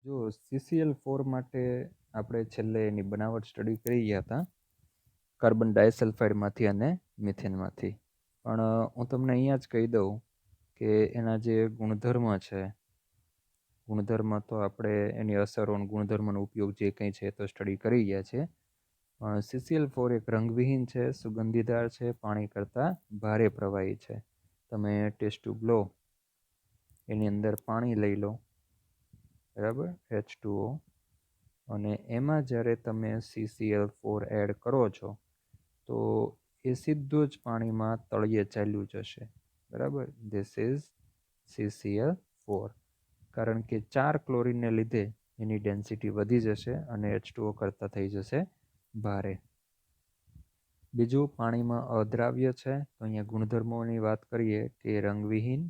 જો CCl4 માટે આપણે છેલ્લે એની બનાવટ સ્ટડી કરી ગયા હતા કાર્બન ડાયસલ્ફાઇડમાંથી અને મિથેનમાંથી. પણ હું તમને અહીંયા જ કહી દઉં કે એના જે ગુણધર્મ છે, ગુણધર્મ તો આપણે એની અસરો ગુણધર્મનો ઉપયોગ જે કંઈ છે તો સ્ટડી કરી ગયા છે. પણ CCl4 એક રંગવિહીન છે, સુગંધીદાર છે, પાણી કરતાં ભારે પ્રવાહી છે. તમે ટેસ્ટ ટ્યુબ લો, એની અંદર પાણી લઈ લો, બરાબર, H2O, અને એમાં જ્યારે તમે CCl4 એડ કરો છો તો એ સીધું જ પાણીમાં તળિયે ચાલ્યું જશે, બરાબર. This is CCl4. કારણ કે 4 ક્લોરીનને લીધે એની ડેન્સિટી વધી જશે અને H2O કરતાં થઈ જશે ભારે. બીજું, પાણીમાં અદ્રાવ્ય છે, તો અહીંયા ગુણધર્મોની વાત કરીએ કે રંગવિહીન,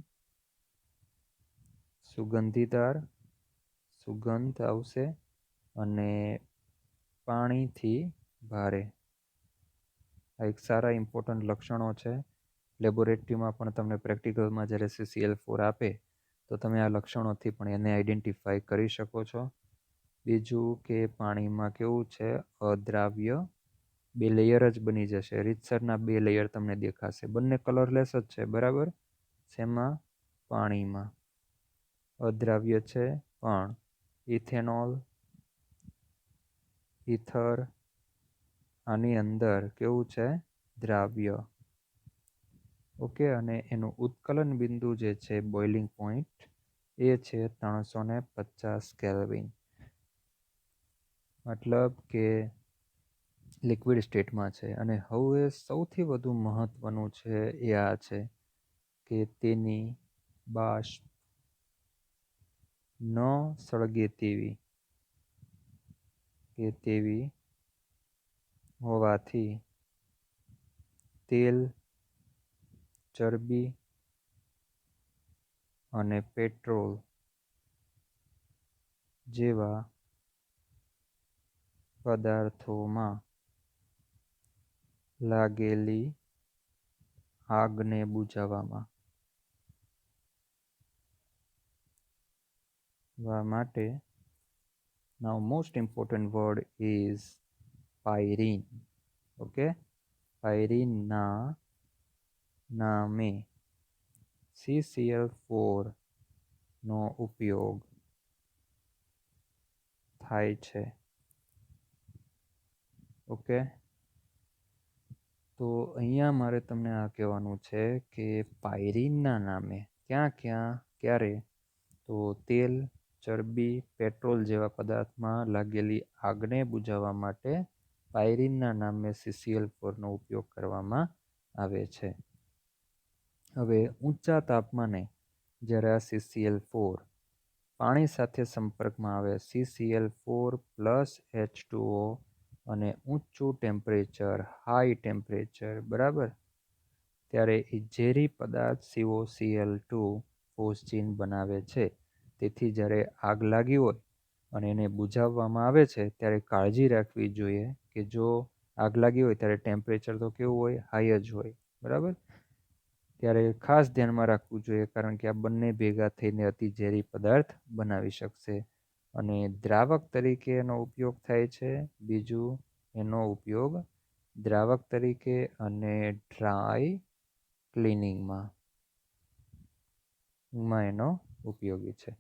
સુગંધીદાર, સુગંધ આવશે, અને પાણીથી ભારે. આ એક સારા ઇમ્પોર્ટન્ટ લક્ષણો છે. લેબોરેટરીમાં પણ તમને પ્રેક્ટિકલમાં જ્યારે CCl4 આપે તો તમે આ લક્ષણોથી પણ એને આઈડેન્ટિફાઈ કરી શકો છો. બીજું કે પાણીમાં કેવું છે, અદ્રાવ્ય, 2 લેયર જ બની જશે. રીતસરના 2 લેયર તમને દેખાશે, બંને કલરલેસ જ છે, બરાબર. શેમાં? પાણીમાં. અદ્રાવ્ય છે પણ ઇથેનોલ, ઇથર, આની અંદર કેવું છે, દ્રાવ્ય. ઓકે. અને એનું ઉત્કલન બિંદુ જે છે, બોઇલિંગ પોઈન્ટ, એ છે 350 કેલ્વિન. મતલબ કે લિક્વિડ સ્ટેટમાં છે. અને હવે સૌથી વધુ મહત્વનું છે એ આ છે કે તેની બાષ્પ ન સળગે તેવી હોવાથી તેલ, ચરબી અને પેટ્રોલ જેવા પદાર્થોમાં લાગેલી આગને બુઝાવવા માટે, now most important word is pyrene. Okay. પાયરીનના નામે CCl4 નો ઉપયોગ થાય છે. ઓકે. તો અહીંયા મારે તમને આ કહેવાનું છે કે પાયરીનના નામે ક્યાં ક્યાં ક્યારે? તો તેલ, ચરબી, પેટ્રોલ જેવા પદાર્થમાં લાગેલી આગને બુઝાવવા માટે પાયરીનના નામે CCl4 નો ઉપયોગ કરવામાં આવે છે. હવે ઊંચા તાપમાને જ્યારે આ CCl4 પાણી સાથે સંપર્કમાં આવે, CCl4 પ્લસ H2O, અને ઊંચું ટેમ્પરેચર, હાઈ ટેમ્પરેચર, બરાબર, ત્યારે એ ઝેરી પદાર્થ COCl2 ફોસ્જીન બનાવે છે. તેથી જ્યારે આગ લાગી હોય અને એને બુઝાવવામાં આવે છે ત્યારે કાળજી રાખવી જોઈએ કે જો આગ લાગી હોય ત્યારે ટેમ્પરેચર તો કેવું હોય, હાઈ જ હોય, બરાબર. ત્યારે ખાસ ધ્યાનમાં રાખવું જોઈએ કારણ કે આ બંને ભેગા થઈને અતિ ઝેરી પદાર્થ બનાવી શકશે. અને દ્રાવક તરીકે એનો ઉપયોગ થાય છે. બીજું, એનો ઉપયોગ દ્રાવક તરીકે અને ડ્રાય ક્લિનિંગમાં એનો ઉપયોગી છે.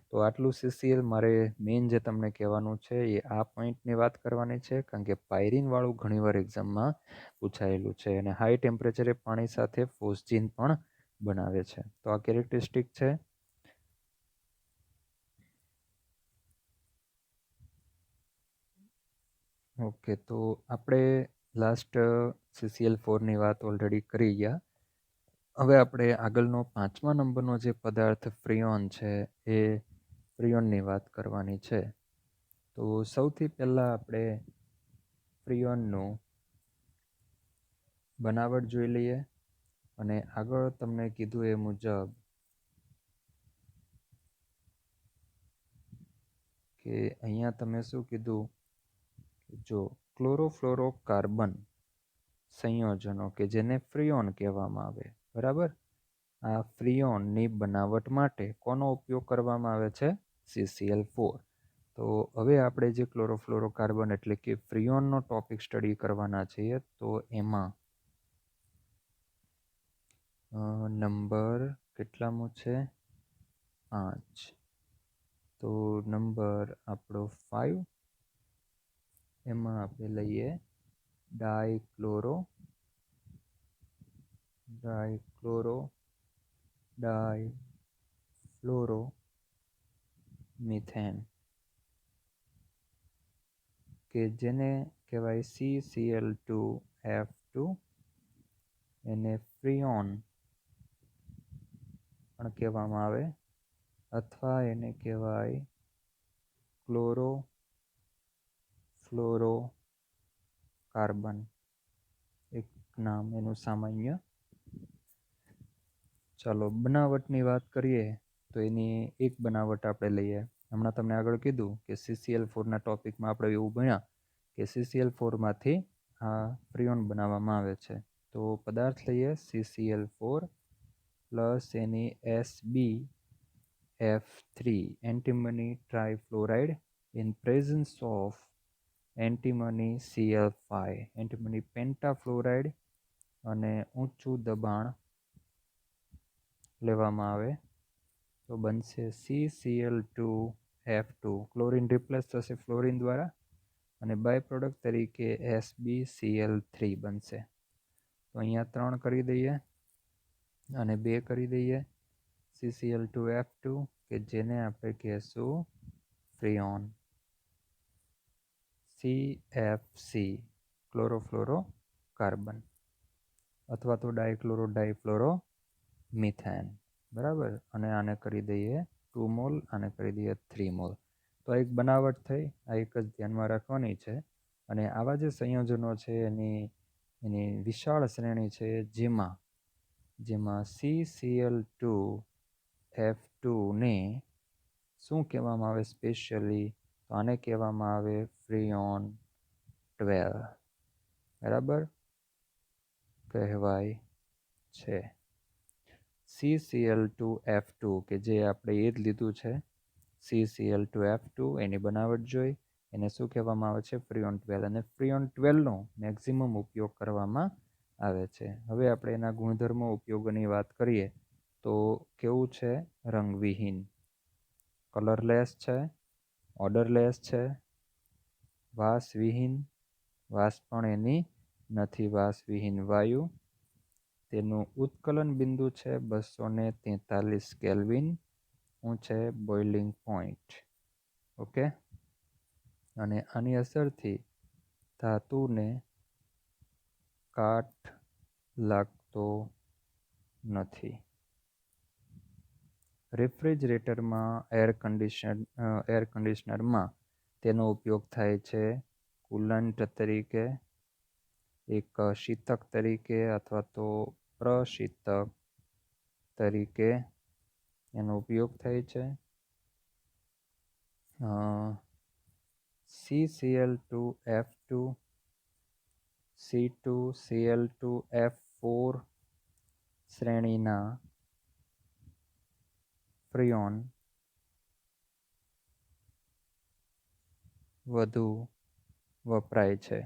તો આટલું CCl મારે મેઇન જે તમને કહેવાનું છે એ આ પોઈન્ટની વાત કરવાની છે, કારણ કે પાયરીનવાળું ઘણીવાર એક્ઝામમાં પૂછાયેલું છે. અને હાઈ ટેમ્પરેચરે પાણી સાથે ફોસ્જીન પણ બનાવે છે. તો આ કેરેક્ટરિસ્ટિક છે. ઓકે. તો આપણે લાસ્ટ CCl4ની વાત ઓલરેડી કરી ગયા. હવે આપણે આગળનો 5મા નંબરનો જે પદાર્થ ફ્રિયોન છે એ ફ્રિયોનની વાત કરવાની છે. તો સૌથી પહેલાં આપણે ફ્રિયોનનું બનાવટ જોઈ લઈએ. અને આગળ તમને કીધું એ મુજબ કે અહીંયા તમે શું કીધું, જો ક્લોરોફ્લોરોકાર્બન સંયોજનો કે જેને ફ્રિયોન કહેવામાં આવે, બરાબર, આ ફ્રિયોનની બનાવટ માટે કોનો ઉપયોગ કરવામાં આવે છે? CCl4. તો હવે આપણે જે ક્લોરોફ્લોરોકાર્બન એટલે કે ફ્રીઓનનો ટોપિક સ્ટડી કરવાના છીએ. તો એમાં નંબર કેટલામો છે? 5. તો નંબર આપણો 5. એમાં આપણે લઈએ ડાયક્લોરો ડાયફ્લોરો મિથેન, કે જેને કહેવાય CCl2F2. એને ફ્રીઓન પણ કહેવામાં આવે, અથવા એને કહેવાય ક્લોરોફ્લોરોકાર્બન, એક નામ એનું સામાન્ય. ચાલો બનાવટની વાત કરીએ તો એની એક બનાવટ આપણે લઈએ. હમણાં તમને આગળ કીધું કે CCl4ના ટોપિકમાં આપણે એવું ભણ્યા કે CCl4માંથી આ ફ્રીઓન બનાવવામાં આવે છે. તો પદાર્થ લઈએ CCl4 પ્લસ એની SbF3 antimony trifluoride in presence of antimony Cl5 antimony pentafluoride અને ઊંચું દબાણ લેવામાં આવે તો બનશે CCl2F2. ક્લોરીન રિપ્લેસ થશે ફ્લોરિન દ્વારા અને બાય પ્રોડક્ટ તરીકે SbCl3 બનશે. તો અહીંયા 3 કરી દઈએ અને 2 કરી દઈએ. CCl2F2 કે જેને આપણે કહેશું ફ્રીઓન, CFC ક્લોરોફ્લોરોકાર્બન, અથવા તો ડાયફ્લોરો મિથેન. બરાબર. અને આને કરી દઈએ 2 મોલ, આને કરી દઈએ 3 મોલ. તો એક બનાવટ થઈ, આ એક જ ધ્યાનમાં રાખવાની છે. અને આવા જે સંયોજનો છે એની વિશાળ શ્રેણી છે, જેમાં CCl2F2 ને શું કહેવામાં આવે સ્પેશિયલી? તો આને કહેવામાં આવે ફ્રીઓન 12. બરાબર કહેવાય છે. CCl2F2 કે જે આપણે એ જ લીધું છે, CCl2F2 એની બનાવટ જોઈ, એને શું કહેવામાં આવે છે? ફ્રીઓન 12. અને ફ્રીઓન 12નો મેક્સિમમ ઉપયોગ કરવામાં આવે છે. હવે આપણે એના ગુણધર્મો ઉપયોગની વાત કરીએ તો કેવું છે? રંગવિહીન, કલરલેસ છે, ઓડરલેસ છે, વાસવિહીન, વાસ પણ એની નથી, વાસવિહીન વાયુ. તેનું ઉત્કલન બિંદુ છે 243 કેલ્વિન, શું છે? Boiling point. ઓકે. અને આની અસરથી ધાતુને કાટ લાગતો નથી. રેફ્રિજરેટરમાં એર કન્ડિશનરમાં તેનો ઉપયોગ થાય છે કુલન્ટ તરીકે, એક શીતક તરીકે અથવા તો પ્રશીતક તરીકે એનો ઉપયોગ થાય છે. CCl2F2, C2Cl2F4 શ્રેણીના ફ્રીઓન વધુ વપરાય છે.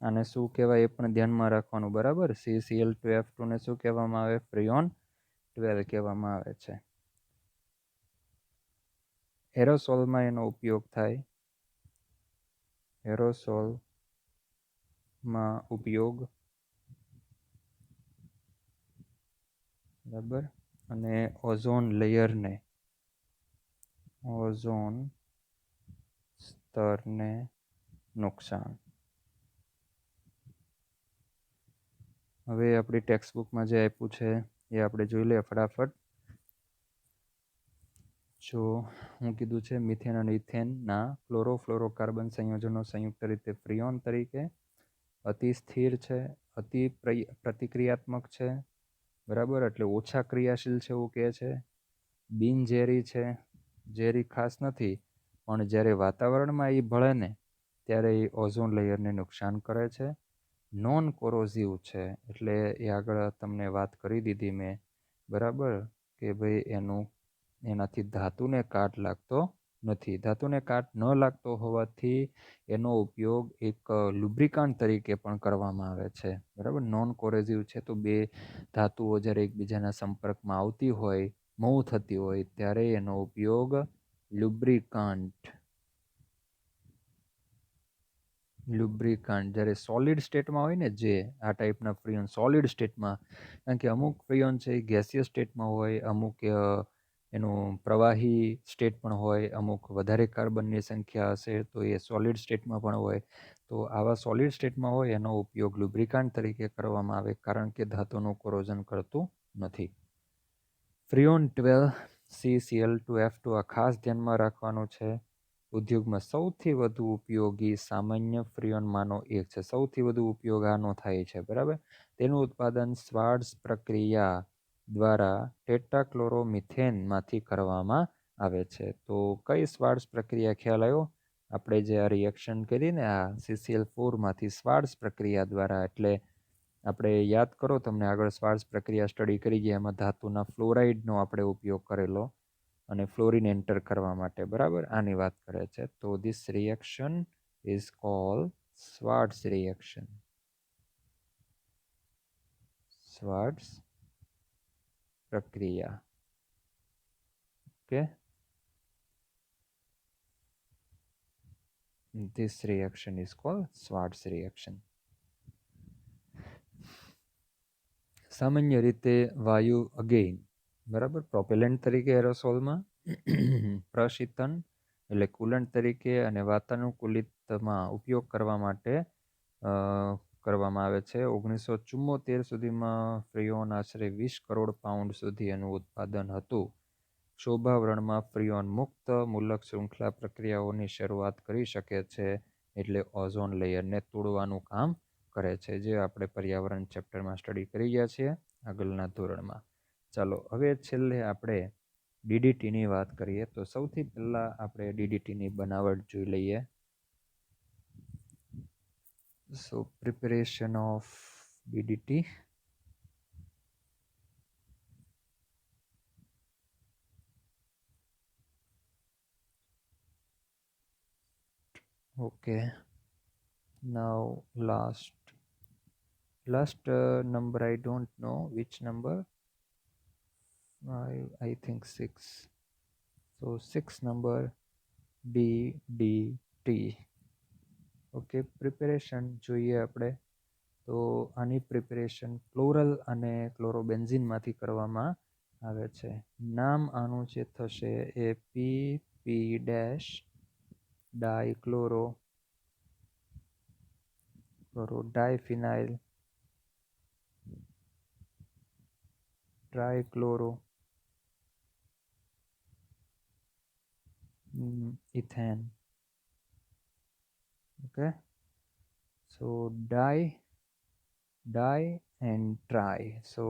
આને શું કહેવાય એ પણ ધ્યાનમાં રાખવાનું. બરાબર. CCl2F2 ને શું કહેવામાં આવે? ફ્રીઓન 12 કહેવામાં આવે છે. એરોસોલમાં એનો ઉપયોગ થાય. એરોસોલમાં ઉપયોગ, બરાબર. અને ઓઝોન લેયરને, ઓઝોન સ્તરને નુકસાન. હવે આપણી ટેક્સ્ટ બુકમાં જે આપ્યું છે એ આપણે જોઈ લઈએ ફટાફટ. જો હું કીધું છે મિથેન અને ઇથેનના ક્લોરોફ્લોરોકાર્બન સંયોજનો સંયુક્ત રીતે ફ્રીઓન તરીકે અતિ સ્થિર છે, અતિ પ્રતિક્રિયાત્મક છે. બરાબર. એટલે ઓછા ક્રિયાશીલ છે એવું કહે છે. બિનઝેરી છે, ઝેરી ખાસ નથી, પણ જ્યારે વાતાવરણમાં એ ભળે ને ત્યારે એ ઓઝોન લેયરને નુકસાન કરે છે. નોન કોરોઝિવ છે, એટલે એ આગળ તમને વાત કરી દીધી મેં. બરાબર. કે ભાઈ એનું એનાથી ધાતુને કાટ લાગતો નથી. ધાતુને કાટ ન લાગતો હોવાથી એનો ઉપયોગ એક લુબ્રિકાન્ટ તરીકે પણ કરવામાં આવે છે. બરાબર, નોન કોરેઝિવ છે, તો બે ધાતુઓ જ્યારે એકબીજાના સંપર્કમાં આવતી હોય, મૂવ થતી હોય, ત્યારે એનો ઉપયોગ લુબ્રિકાન્ટ જ્યારે સોલિડ સ્ટેટમાં હોય ને, જે આ ટાઈપના ફ્રીઓન સોલિડ સ્ટેટમાં, કારણ કે અમુક ફ્રીઓન છે એ ગેસિયસ સ્ટેટમાં હોય, અમુક એનું પ્રવાહી સ્ટેટ પણ હોય, અમુક વધારે કાર્બનની સંખ્યા હશે તો એ સોલિડ સ્ટેટમાં પણ હોય. તો આવા સોલિડ સ્ટેટમાં હોય એનો ઉપયોગ લુબ્રિકાન્ટ તરીકે કરવામાં આવે, કારણ કે ધાતુનું કોરોઝન કરતું નથી. ફ્રીઓન 12 CCl2F2 આ ખાસ ધ્યાનમાં રાખવાનું છે. ઉદ્યોગમાં સૌથી વધુ ઉપયોગી સામાન્ય ફ્રીઓનમાંનો એક છે. સૌથી વધુ ઉપયોગ આનો થાય છે. બરાબર, તેનું ઉત્પાદન સ્વાર્ટ્ઝ પ્રક્રિયા દ્વારા ટેટ્રાક્લોરોમિથેનમાંથી કરવામાં આવે છે. તો કઈ સ્વાર્ટ્ઝ પ્રક્રિયા ખ્યાલ આવ્યો? આપણે જે આ રિએક્શન કરીને આ CCl4માંથી સ્વાર્ટ્ઝ પ્રક્રિયા દ્વારા, એટલે આપણે યાદ કરો, તમને આગળ સ્વાર્ટ્ઝ પ્રક્રિયા સ્ટડી કરી ગયા, એમાં ધાતુના ફ્લોરાઇડનો આપણે ઉપયોગ કરેલો અને ફ્લોરિન એન્ટર કરવા માટે. બરાબર, આની વાત કરે છે. તો this reaction is called Swarts reaction. Swarts પ્રક્રિયા. Okay, this reaction is called Schwarz reaction. સામાન્ય રીતે વાયુ અગેઇન, બરાબર, પ્રોપેલન્ટ તરીકે એરોસોલમાં, પ્રશીતન એટલે કુલન્ટ તરીકે અને વાતાનુકૂલિતમાં ઉપયોગ કરવા માટે કરવામાં આવે છે. 1974 સુધીમાં ફ્રીઓન આશરે 20 કરોડ પાઉન્ડ સુધી એનું ઉત્પાદન હતું. શોભાવરણમાં ફ્રીઓન મુક્ત મૂલક શૃંખલા પ્રક્રિયાઓની શરૂઆત કરી શકે છે, એટલે ઓઝોન લેયરને તોડવાનું કામ કરે છે, જે આપણે પર્યાવરણ ચેપ્ટરમાં સ્ટડી કરી ગયા છીએ આગળના ધોરણમાં. ચાલો હવે છેલ્લે આપણે DDTની વાત કરીએ. તો સૌથી પહેલાં આપણે DDTની બનાવટ જોઈ લઈએ. So preparation of DDT. Okay, now last number, I don't know which number. I think 6. So 6 number, DDT. Okay, preparation જોઈએ આપણે. તો આની પ્રિપેરેશન ક્લોરલ અને ક્લોરોબેન્ઝિનમાંથી કરવામાં આવે છે. નામ આનું જે થશે એ PP- dichloro diphenyl trichloro ethane. Okay, so di and tri. So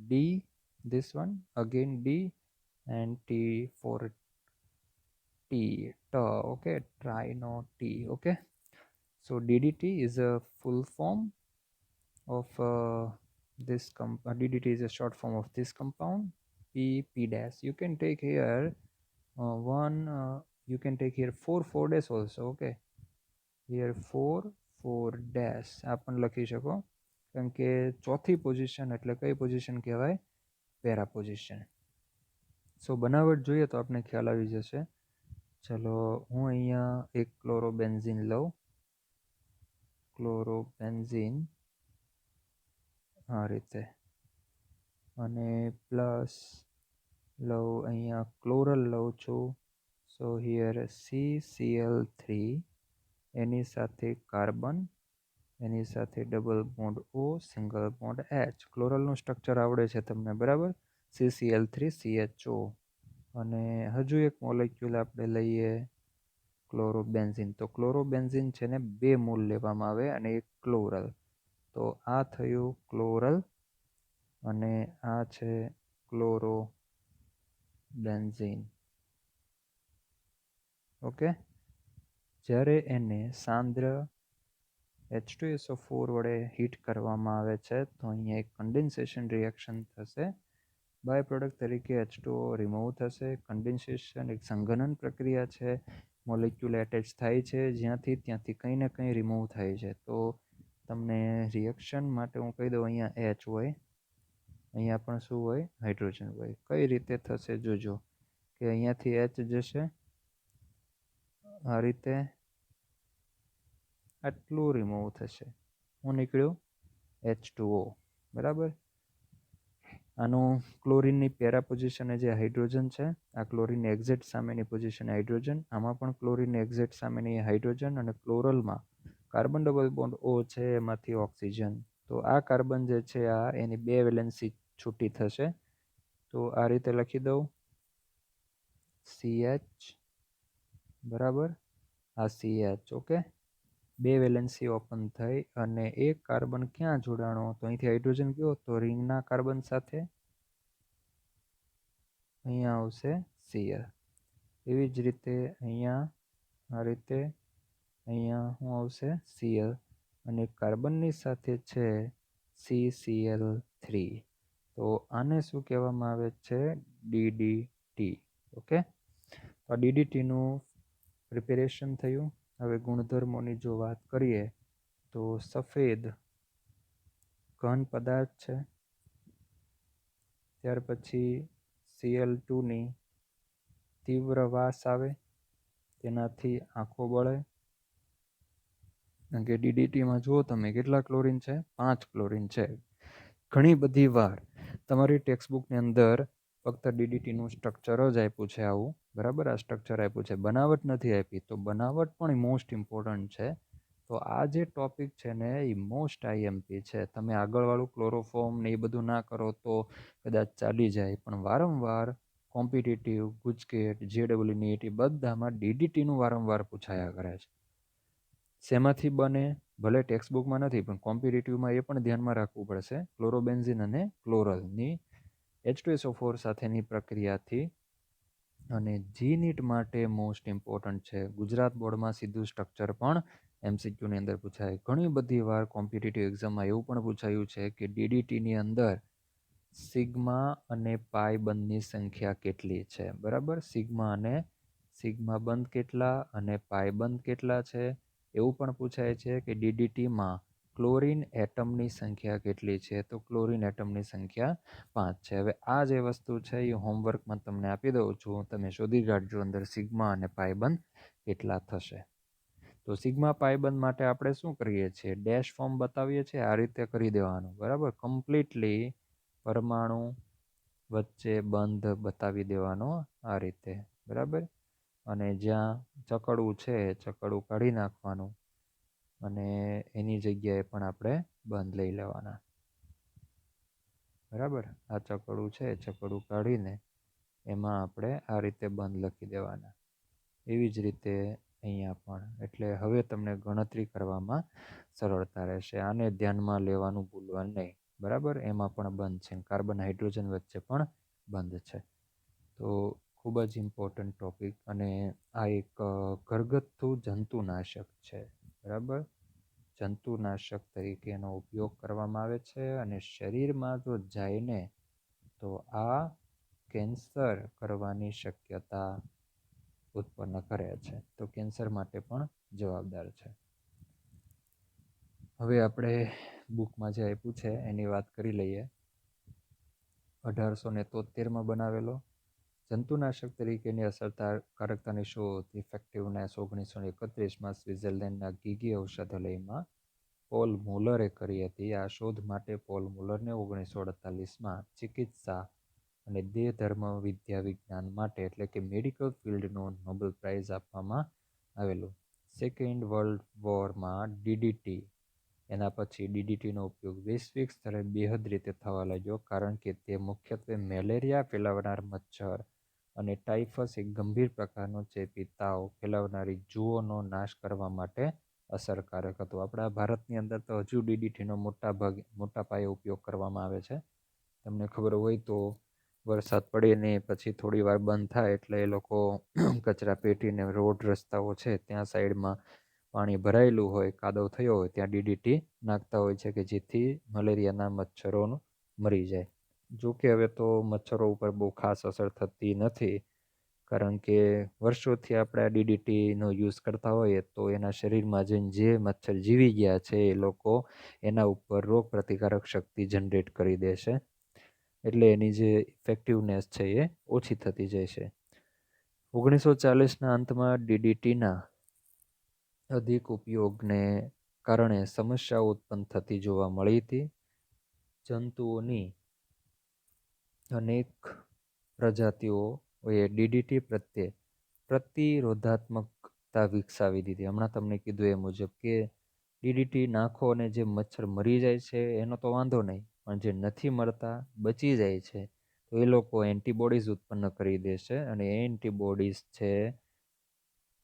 D, this one again D, and T for T, okay, try no T. Okay, so DDT is a full form of this DDT is a short form of this compound, PP dash. You can take here you can take here 4 dash also. Okay, here 4 dash આ પણ લખી શકો, કારણ કે ચોથી position એટલે કઈ position કહેવાય? Para position. સો બનાવટ જોઈએ તો આપણે ખ્યાલ આવી જશે. ચલો હું અહીંયા એક ક્લોરોબેન્ઝિન લઉં. ક્લોરોબેન્ઝિન આ રીતે, અને પ્લસ લઉં અહીંયા ક્લોરલ લઉં છું. સો હિયર CCl3, એની સાથે કાર્બન, એની સાથે double bond O, single bond H. ક્લોરલનું સ્ટ્રક્ચર આવડે છે તમને, બરાબર? CCl3CHO. અને હજુ એક મોલેક્યુલ આપણે લઈએ ક્લોરોબેન્ઝિન. તો ક્લોરોબેન્ઝિન છે ને 2 મૂળ લેવામાં આવે અને એક ક્લોરલ. તો આ થયું ક્લોરલ અને આ છે ક્લોરોબેન્ઝિન. ઓકે, જ્યારે એને સાંદ્ર H2SO4 વડે હીટ કરવામાં આવે છે તો અહીંયા એક કન્ડેન્સેશન રિએક્શન થશે, બાય પ્રોડક્ટ તરીકે H2O રિમૂવ થશે. કન્ડેન્સેશન એક સંઘનન પ્રક્રિયા છે, મોલેક્યુલ એટેચ થાય છે જ્યાંથી ત્યાંથી કંઈ ને કંઈ રિમૂવ થાય છે. તો તમને રિએક્શન માટે હું કહી દઉં, અહીંયા H હોય, અહીંયા પણ શું હોય, હાઇડ્રોજન હોય. કઈ રીતે થશે જોજો કે અહીંયાથી H જશે, આ રીતે આટલું રિમૂવ થશે. હું નીકળ્યું H2O, બરાબર. આનું ક્લોરીનની પેરા પોઝિશને જે હાઇડ્રોજન છે, આ ક્લોરીનની એક્ઝેક્ટ સામેની પોઝિશન હાઇડ્રોજન, આમાં પણ ક્લોરીનની એક્ઝેક્ટ સામેની હાઇડ્રોજન, અને ક્લોરલમાં કાર્બન ડબલ બોન્ડ O છે, એમાંથી ઓક્સિજન. તો આ કાર્બન જે છે આ એની 2 વેલેન્સી છૂટી થશે. તો આ રીતે લખી દઉં, CH, બરાબર, આ CH, ઓકે. 2 વેલેન્સી ઓપન થઈ અને એક કાર્બન ક્યાં જોડાણો, તો અહીંથી હાઇડ્રોજન ગયો તો રિંગના કાર્બન સાથે અહીંયા આવશે Cl. એવી જ રીતે અહીંયા આ રીતે અહીંયા શું આવશે, Cl, અને કાર્બનની સાથે છે CCl3. તો આને શું કહેવામાં આવે છે, DDT. ઓકે, તો આ DDTનું પ્રિપેરેશન થયું. હવે ગુણધર્મોની જો વાત કરીએ તો સફેદ ઘન પદાર્થ છે. ત્યાર પછી Cl2ની તીવ્ર વાસ આવે, તેનાથી આંખો બળે. કારણ કે DDTમાં જુઓ તમે કેટલા ક્લોરીન છે, 5 ક્લોરીન છે. ઘણી બધી વાર તમારી ટેક્સ્ટબુકની અંદર ફક્ત DDTનું સ્ટ્રક્ચર જ આપ્યું છે આવું, બરાબર, આ સ્ટ્રક્ચર આપ્યું છે, બનાવટ નથી આપી. તો બનાવટ પણ મોસ્ટ ઇમ્પોર્ટન્ટ છે. તો આ જે ટોપિક છે ને એ મોસ્ટ IMP છે. તમે આગળવાળું ક્લોરોફોર્મ ને એ બધું ના કરો તો કદાચ ચાલી જાય, પણ વારંવાર કોમ્પિટિટિવ, ગુજકેટ, JEE NEET એ બધામાં DDTનું વારંવાર પૂછાયા કરે છે. શેમાંથી બને, ભલે ટેક્સ્ટબુકમાં નથી પણ કોમ્પિટિટિવમાં એ પણ ધ્યાનમાં રાખવું પડશે. ક્લોરોબેન્ઝિન અને ક્લોરલની H2SO4 સાથેની પ્રક્રિયાથી. અને GNEET માટે મોસ્ટ ઇમ્પોર્ટન્ટ છે. ગુજરાત બોર્ડમાં સીધું સ્ટ્રક્ચર પણ MCQની અંદર પૂછાય. ઘણી બધી વાર કોમ્પિટિટિવ એક્ઝામમાં એવું પણ પૂછાયું છે કે DDTની અંદર સિગ્મા અને પાઈ બંધની સંખ્યા કેટલી છે, બરાબર. સિગ્મા બંધ કેટલા અને પાઈ બંધ કેટલા છે. એવું પણ પૂછાય છે કે DDTમાં ક્લોરીન એટમની સંખ્યા કેટલી છે, તો ક્લોરીન એટમની સંખ્યા 5 છે. હવે આ જે વસ્તુ છે એ હોમવર્કમાં તમને આપી દઉં છું, તમે શોધી કાઢજો અંદર સિગ્મા અને પાઈબંધ કેટલા થશે. તો સિગ્મા પાઈબંધ માટે આપણે શું કરીએ છીએ, ડેશ ફોર્મ બતાવીએ છીએ, આ રીતે કરી દેવાનું, બરાબર. કમ્પ્લીટલી પરમાણુ વચ્ચે બંધ બતાવી દેવાનો આ રીતે, બરાબર. અને જ્યાં ચકડવું છે ચકડવું કાઢી નાખવાનું, અને એની જગ્યાએ પણ આપણે બંધ લઈ લેવાના, બરાબર. આ ચકડું છે, ચકડું કાઢીને એમાં આપણે આ રીતે બંધ લખી દેવાના. એવી જ રીતે અહીંયા પણ. એટલે હવે તમને ગણતરી કરવામાં સરળતા રહેશે. આને ધ્યાનમાં લેવાનું ભૂલવા નહીં, બરાબર. એમાં પણ બંધ છે, કાર્બન હાઇડ્રોજન વચ્ચે પણ બંધ છે. તો ખૂબ જ ઇમ્પોર્ટન્ટ ટોપિક. અને આ એક ઘરગથ્થુ જંતુનાશક છે, બરાબર. જંતુનાશક તરીકે એનો ઉપયોગ કરવામાં આવે છે. અને શરીરમાં જો જાય ને તો આ કેન્સર કરવાની શક્યતા ઉત્પન્ન કરે છે. તો કેન્સર માટે પણ જવાબદાર છે. હવે આપણે બુકમાં જે આપ્યું છે એની વાત કરી લઈએ. 1873માં બનાવેલો. જંતુનાશક તરીકેની અસરકારકતાની શોધ, ઇફેક્ટિવનેસ 1931માં સ્વિટ્ઝરલેન્ડના ગીગી ઔષધાલયમાં પોલ મુલરે કરી હતી. આ શોધ માટે પોલ મુલરને 1948માં ચિકિત્સા અને દેહધર્મ વિદ્યા વિજ્ઞાન માટે એટલે કે મેડિકલ ફિલ્ડનો નોબેલ પ્રાઇઝ આપવામાં આવેલું. સેકન્ડ વર્લ્ડ વોરમાં DDT, એના પછી DDTનો ઉપયોગ વૈશ્વિક સ્તરે બેહદ રીતે થવા લાગ્યો, કારણ કે તે મુખ્યત્વે મેલેરિયા ફેલાવનાર મચ્છર અને ટાઇફસ એક ગંભીર પ્રકારનો ચેપી તાવ ફેલાવનારી જુઓનો નાશ કરવા માટે અસરકારક હતું. આપણા ભારતની અંદર તો હજુ DDTનો મોટા પાયે ઉપયોગ કરવામાં આવે છે. તમને ખબર હોય તો વરસાદ પડે ને પછી થોડી વાર બંધ થાય એટલે એ લોકો કચરા પેટીને રોડ રસ્તાઓ છે ત્યાં સાઈડમાં પાણી ભરાયેલું હોય, કાદવ થયો હોય ત્યાં DDT નાખતા હોય છે કે જેથી મલેરિયાના મચ્છરો મરી જાય. જો કે હવે તો મચ્છરો ઉપર બહુ ખાસ અસર થતી નથી, કારણ કે વર્ષોથી આપણે આ ડીડીટીનો યુઝ કરતા હોઈએ તો એના શરીરમાં જઈને જે મચ્છર જીવી ગયા છે એ લોકો એના ઉપર રોગ પ્રતિકારક શક્તિ જનરેટ કરી દે છે, એટલે એની જે ઇફેક્ટિવનેસ છે એ ઓછી થતી જાય છે. 1940ના અંતમાં ડીડીટીના અધિક ઉપયોગને કારણે સમસ્યાઓ ઉત્પન્ન થતી જોવા મળી હતી. જંતુઓની અનેક પ્રજાતિઓએ ડીડીટી પ્રત્યે પ્રતિરોધાત્મકતા વિકસાવી દીધી. હમણાં તમને કીધું એ મુજબ કે ડીડીટી નાખો અને જે મચ્છર મરી જાય છે એનો તો વાંધો નહીં, પણ જે નથી મરતા બચી જાય છે તો એ લોકો એન્ટીબોડીઝ ઉત્પન્ન કરી દે છે, અને એ એન્ટીબોડીઝ છે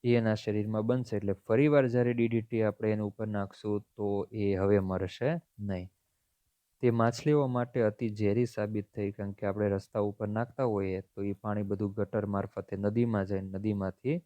એ એના શરીરમાં બનશે, એટલે ફરીવાર જ્યારે ડીડીટી આપણે એની ઉપર નાખશું તો એ હવે મરશે નહીં. તે માછલીઓ માટે અતિ ઝેરી સાબિત થઈ, કારણ કે આપણે રસ્તા ઉપર નાખતા હોઈએ તો એ પાણી બધું ગટર મારફતે નદીમાં જાય, નદીમાંથી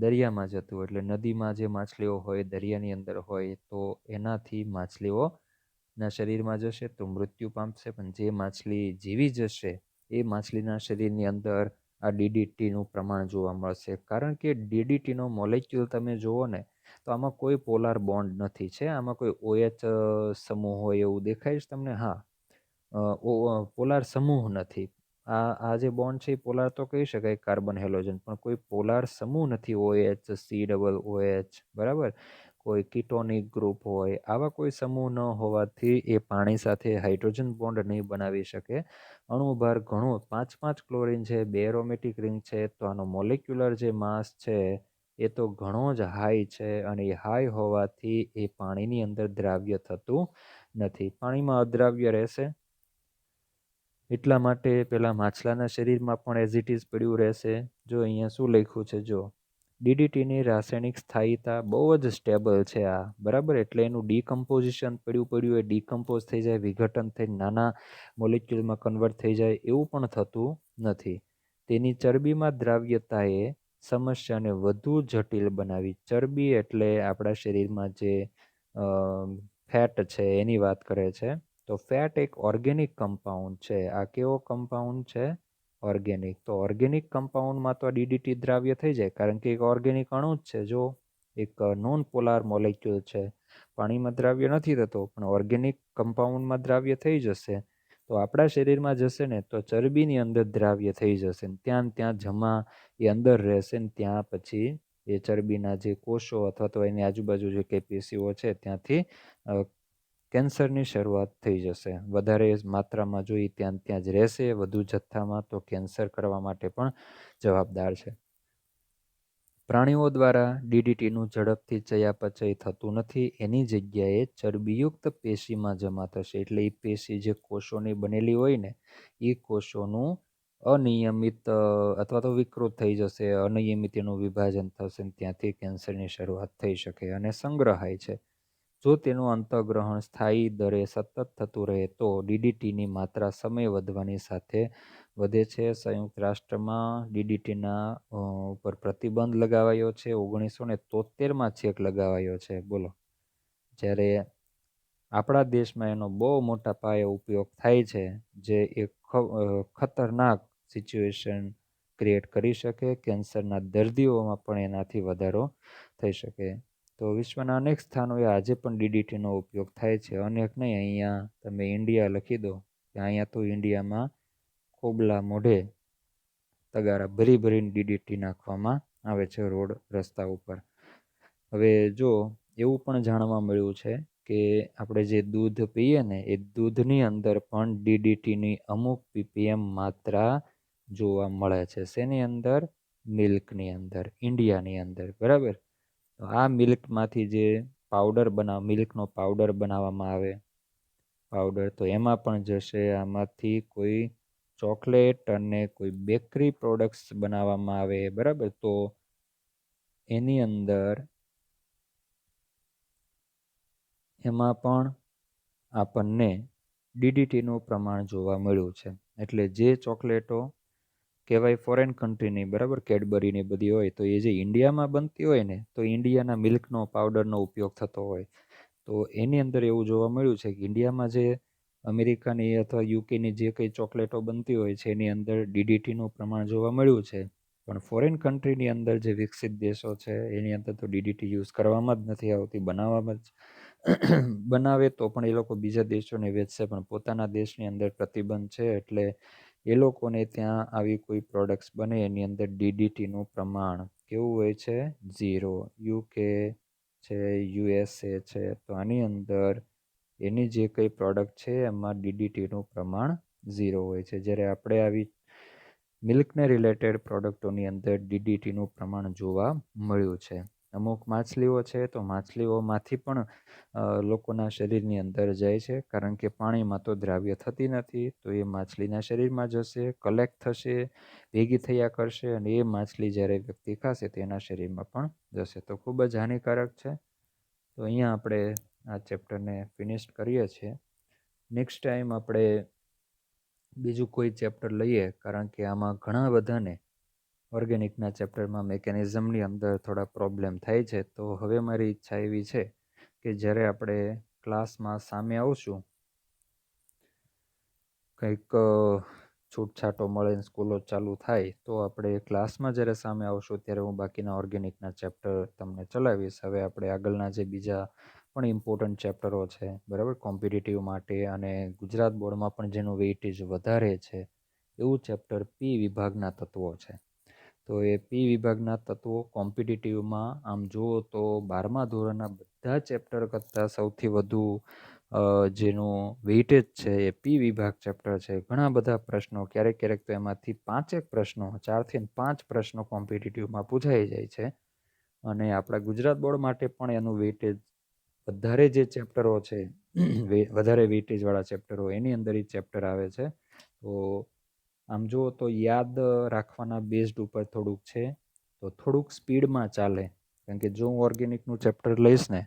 દરિયામાં જતું હોય, એટલે નદીમાં જે માછલીઓ હોય, દરિયાની અંદર હોય તો એનાથી માછલીઓના શરીરમાં જશે તો મૃત્યુ પામશે. પણ જે માછલી જીવી જશે એ માછલીના શરીરની અંદર આ ડીડીટીનું પ્રમાણ જોવા મળશે, કારણ કે ડીડીટીનો મોલેક્યુલ તમે જુઓ ને તો આમાં કોઈ પોલાર બોન્ડ નથી છે, આમાં કોઈ OH સમૂહ હોય એવું દેખાય છે તમને? હા, પોલાર સમૂહ નથી. આ જે બોન્ડ છે એ પોલાર તો કહી શકાય, કાર્બન હેલોજન, પણ કોઈ પોલાર સમૂહ નથી. OH, COOH, બરાબર? કોઈ કીટોનિક ગ્રુપ હોય, આવા કોઈ સમૂહ ન હોવાથી એ પાણી સાથે હાઇડ્રોજન બોન્ડ નહીં બનાવી શકે. અણુભાર ઘણો 5 ક્લોરીન છે, 2 એરોમેટિક રિંગ છે, તો આનો મોલેક્યુલર જે માસ છે એ તો ઘણો જ હાઈ છે, અને એ હાઈ હોવાથી એ પાણીની અંદર દ્રાવ્ય થતું નથી. પાણીમાં અદ્રાવ્ય રહેશે, એટલા માટે પેલા માછલાના શરીરમાં પણ એઝ ઇટ ઇઝ પડ્યું રહેશે. જો અહીંયા શું લખ્યું છે, જો ડીડીટીની રાસાયણિક સ્થાયીતા બહુ જ સ્ટેબલ છે આ, બરાબર? એટલે એનું ડીકમ્પોઝિશન પડ્યું એ ડીકમ્પોઝ થઈ જાય, વિઘટન થઈ નાના મોલેક્યુલમાં કન્વર્ટ થઈ જાય એવું પણ થતું નથી. તેની ચરબીમાં દ્રાવ્યતાએ સમસ્યાને વધુ જટિલ બનાવી. ચરબી એટલે આપણા શરીરમાં જે ફેટ છે એની વાત કરે છે. તો ફેટ એક ઓર્ગેનિક કમ્પાઉન્ડ છે. આ કેવો કમ્પાઉન્ડ છે? ઓર્ગેનિક. તો ઓર્ગેનિક કમ્પાઉન્ડમાં તો ડીડીટી દ્રાવ્ય થઈ જાય, કારણ કે એક ઓર્ગેનિક અણુ જ છે. જો એક નોન પોલાર મોલેક્યુલ છે, પાણીમાં દ્રાવ્ય નથી થતો પણ ઓર્ગેનિક કમ્પાઉન્ડમાં દ્રાવ્ય થઈ જશે. તો આપણા શરીરમાં જશે ને તો ચરબીની અંદર દ્રાવ્ય થઈ જશે, ત્યાં જમા એ અંદર રહેશે ને ત્યાં પછી એ ચરબીના જે કોષો અથવા તો એની આજુબાજુ જે કંઈ પેશીઓ છે ત્યાંથી કેન્સરની શરૂઆત થઈ જશે. વધારે માત્રામાં જો એ ત્યાં જ રહેશે વધુ જથ્થામાં તો કેન્સર કરવા માટે પણ જવાબદાર છે. પ્રાણીઓ દ્વારા ડીડીટીનું ઝડપથી ચયાપચય થતું નથી, એની જગ્યાએ ચરબીયુક્ત પેશીમાં જમા થશે. એટલે એ પેશી જે કોષોની બનેલી હોય ને એ કોષોનું અનિયમિત અથવા તો વિકૃત થઈ જશે, અનિયમિત એનું વિભાજન થશે, ત્યાંથી કેન્સરની શરૂઆત થઈ શકે અને સંગ્રહાય છે. જો તેનું અંતઃગ્રહણ સ્થાયી દરે સતત થતું રહે તો ડીડીટીની માત્રા સમય વધવાની સાથે વધે છે. સંયુક્ત રાષ્ટ્રમાં ડીડીટીના ઉપર પ્રતિબંધ લગાવાયો છે. 1973માં છેક લગાવાયો છે. બોલો, જ્યારે આપણા દેશમાં એનો બહુ મોટા પાયે ઉપયોગ થાય છે, જે એક ખતરનાક સિચ્યુએશન ક્રિએટ કરી શકે. કેન્સરના દર્દીઓમાં પણ એનાથી વધારો થઈ શકે. તો વિશ્વના અનેક સ્થાનોએ આજે પણ ડીડીટીનો ઉપયોગ થાય છે. અનેક નહીં, અહીંયા તમે ઇન્ડિયા લખી દો કે અહીંયા તો ઇન્ડિયામાં ખોબલા મોઢે તગારા ભરીને ડીડીટી નાખવામાં આવે છે રોડ રસ્તા ઉપર. હવે જો એવું પણ જાણવા મળ્યું છે કે આપણે જે દૂધ પીએ ને એ દૂધની અંદર પણ ડીડીટીની અમુક ppm માત્રા જોવા મળે છે. શેની અંદર? મિલ્કની અંદર, ઇન્ડિયાની અંદર, બરાબર? તો આ મિલ્કમાંથી જે મિલ્કનો પાવડર બનાવવામાં આવે, પાવડર, તો એમાં પણ જશે. આમાંથી કોઈ ચોકલેટ અને કોઈ બેકરી પ્રોડક્ટ્સ બનાવવામાં આવે, બરાબર? તો એની અંદર એમાં પણ આપણને ડીડીટીનું પ્રમાણ જોવા મળ્યું છે. એટલે જે ચોકલેટો કહેવાય ફોરેન કન્ટ્રીની, બરાબર, કેડબરીની બધી હોય, તો એ જે ઇન્ડિયામાં બનતી હોય ને તો ઇન્ડિયાના મિલ્કનો પાવડરનો ઉપયોગ થતો હોય. તો એની અંદર એવું જોવા મળ્યું છે કે ઇન્ડિયામાં જે અમેરિકાની અથવા યુકેની જે કંઈ ચોકલેટો બનતી હોય છે એની અંદર ડીડીટીનું પ્રમાણ જોવા મળ્યું છે. પણ ફોરેન કન્ટ્રીની અંદર જે વિકસિત દેશો છે એની અંદર તો ડીડીટી યુઝ કરવામાં જ નથી આવતી, બનાવવામાં જ બનાવે તો પણ એ લોકો બીજા દેશોને વેચશે, પણ પોતાના દેશની અંદર પ્રતિબંધ છે એટલે એ લોકોને ત્યાં આવી કોઈ પ્રોડક્ટ્સ બને એની અંદર ડીડીટીનું પ્રમાણ કેવું હોય છે? 0. યુકે છે, યુએસએ છે, તો આની અંદર એની જે કંઈ પ્રોડક્ટ છે એમાં ડીડીટીનું પ્રમાણ 0 હોય છે. જ્યારે આપણે આવી મિલ્કને રિલેટેડ પ્રોડક્ટોની અંદર ડીડીટીનું પ્રમાણ જોવા મળ્યું છે. અમુક માછલીઓ છે તો માછલીઓમાંથી પણ લોકોના શરીરની અંદર જાય છે, કારણ કે પાણીમાં તો દ્રાવ્ય થતી નથી, તો એ માછલીના શરીરમાં જશે, કલેક્ટ થશે, ભેગી થયા કરશે, અને એ માછલી જ્યારે વ્યક્તિ ખાશે તેના શરીરમાં પણ જશે, તો ખૂબ જ હાનિકારક છે. તો અહીંયા આપણે આ ચેપ્ટરને ફિનિશ કરીએ છીએ. નેક્સ્ટ ટાઈમ આપણે બીજું કોઈ ચેપ્ટર લઈએ, કારણ કે આમાં ઘણા બધાને ઓર્ગેનિકના ચેપ્ટરમાં મિકેનિઝમની અંદર થોડા પ્રોબ્લેમ થાય છે. તો હવે મારી ઈચ્છા એવી છે કે જ્યારે આપણે ક્લાસમાં સામે આવશું, કંઈક છૂટછાટો મળે ને સ્કૂલો ચાલુ થાય, તો આપણે ક્લાસમાં જ્યારે સામે આવશું ત્યારે હું બાકીના ઓર્ગેનિકના ચેપ્ટર તમને ચલાવીશ. હવે આપણે આગળના જે બીજા પણ ઇમ્પોર્ટન્ટ ચેપ્ટરો છે, બરાબર, કોમ્પિટિટિવ માટે અને ગુજરાત બોર્ડમાં પણ જેનું વેઇટેજ વધારે છે એવું ચેપ્ટર પી વિભાગના તત્વો છે. તો એ પી વિભાગના તત્વો કોમ્પિટિટિવમાં આમ જુઓ તો 12મા ધોરણના બધા ચેપ્ટર કરતાં સૌથી વધુ જેનું વેઇટેજ છે એ પી વિભાગ ચેપ્ટર છે. ઘણા બધા પ્રશ્નો, ક્યારેક ક્યારેક તો એમાંથી 5 પ્રશ્નો, 4 થી 5 પ્રશ્નો કોમ્પિટિટિવમાં પૂછાઈ જાય છે. અને આપણા ગુજરાત બોર્ડ માટે પણ એનું વેઇટેજ વધારે, જે ચેપ્ટરો છે વધારે વેઇટેજવાળા ચેપ્ટરો, એની અંદર એ ચેપ્ટર આવે છે. તો આમ જુઓ તો યાદ રાખવાના બેઝડ ઉપર થોડુંક છે, તો થોડુંક સ્પીડમાં ચાલે, કારણ કે જો હું ઓર્ગેનિકનું ચેપ્ટર લઈશ ને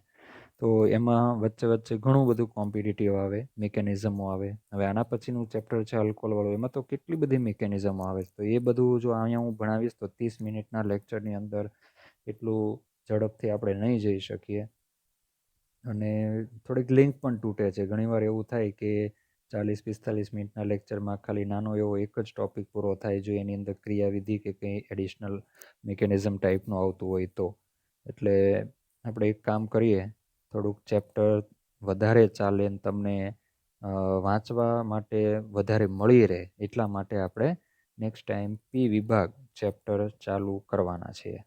તો એમાં વચ્ચે વચ્ચે ઘણું બધું કોમ્પિટિટિવ આવે, મિકેનિઝમો આવે. હવે આના પછીનું ચેપ્ટર છે અલ્કોહોલવાળું, એમાં તો કેટલી બધી મિકેનિઝમો આવે. તો એ બધું જો અહીંયા હું ભણાવીશ તો 30 મિનિટના લેક્ચરની અંદર એટલું ઝડપથી આપણે નહીં જઈ શકીએ, અને થોડીક લિંક પણ તૂટે છે. ઘણીવાર એવું થાય કે 40-45 મિનિટના લેક્ચરમાં ખાલી નાનો એવો એક જ ટૉપિક પૂરો થાય, જો એની અંદર ક્રિયાવિધિ કે કંઈ એડિશનલ મિકેનિઝમ ટાઈપનું આવતું હોય તો. એટલે આપણે એક કામ કરીએ, થોડુંક ચેપ્ટર વધારે ચાલે ને તમને વાંચવા માટે વધારે મળી રહે, એટલા માટે આપણે નેક્સ્ટ ટાઈમ પી વિભાગ ચેપ્ટર ચાલુ કરવાના છીએ,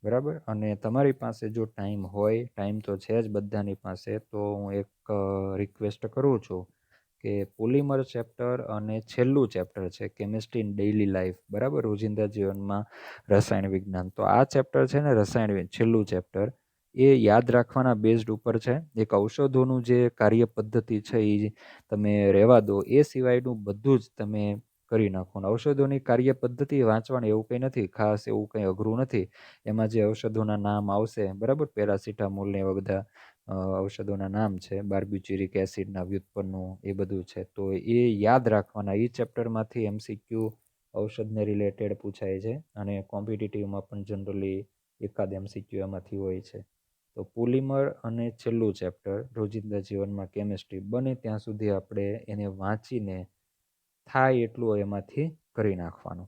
બરાબર. અને તમારી પાસે જો ટાઈમ હોય, ટાઈમ તો છે જ બધાની પાસે, તો હું એક રિક્વેસ્ટ કરું છું કે પોલિમર ચેપ્ટર અને છેલ્લું ચેપ્ટર છે કેમિસ્ટ્રી ઇન ડેઇલી લાઈફ, બરાબર, રોજિંદા જીવનમાં રસાયણ વિજ્ઞાન. તો આ ચેપ્ટર છે ને, રસાયણ છેલ્લું ચેપ્ટર, એ યાદ રાખવાના બેઝડ ઉપર છે. એક ઔષધોનું જે કાર્ય પદ્ધતિ છે એ તમે રહેવા દો, એ સિવાયનું બધું જ તમે કરી નાખો. ઔષધોની કાર્ય પદ્ધતિ વાંચવાની એવું કંઈ નથી, ખાસ એવું કંઈ અઘરું નથી. એમાં જે ઔષધોના નામ આવશે, બરાબર, પેરાસિટામોલ ને એવા બધા ઔષધોના નામ છે, બાર્બિચ્યુરિક એસિડના વ્યુત્પન્નો, એ બધું છે. તો એ યાદ રાખવાના. એ ચેપ્ટરમાંથી MCQ ઔષધને રિલેટેડ પૂછાય છે, અને કોમ્પિટિટિવમાં પણ જનરલી એકાદ MCQ એમાંથી હોય છે. તો પોલિમર અને છેલ્લું ચેપ્ટર રોજિંદા જીવનમાં કેમિસ્ટ્રી, બને ત્યાં સુધી આપણે એને વાંચીને થાય એટલું એમાંથી કરી નાખવાનું,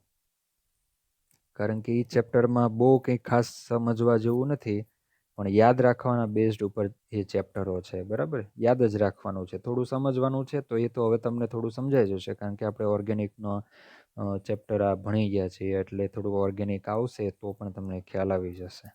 કારણ કે એ ચેપ્ટરમાં બહુ કંઈ ખાસ સમજવા જેવું નથી, પણ યાદ રાખવાના બેઝડ ઉપર એ ચેપ્ટરો છે, બરાબર. યાદ જ રાખવાનું છે, થોડું સમજવાનું છે. તો એ તો હવે તમને થોડું સમજાઈ જશે, કારણ કે આપણે ઓર્ગેનિકનો ચેપ્ટર આ ભણી ગયા છીએ, એટલે થોડું ઓર્ગેનિક આવશે તો પણ તમને ખ્યાલ આવી જશે.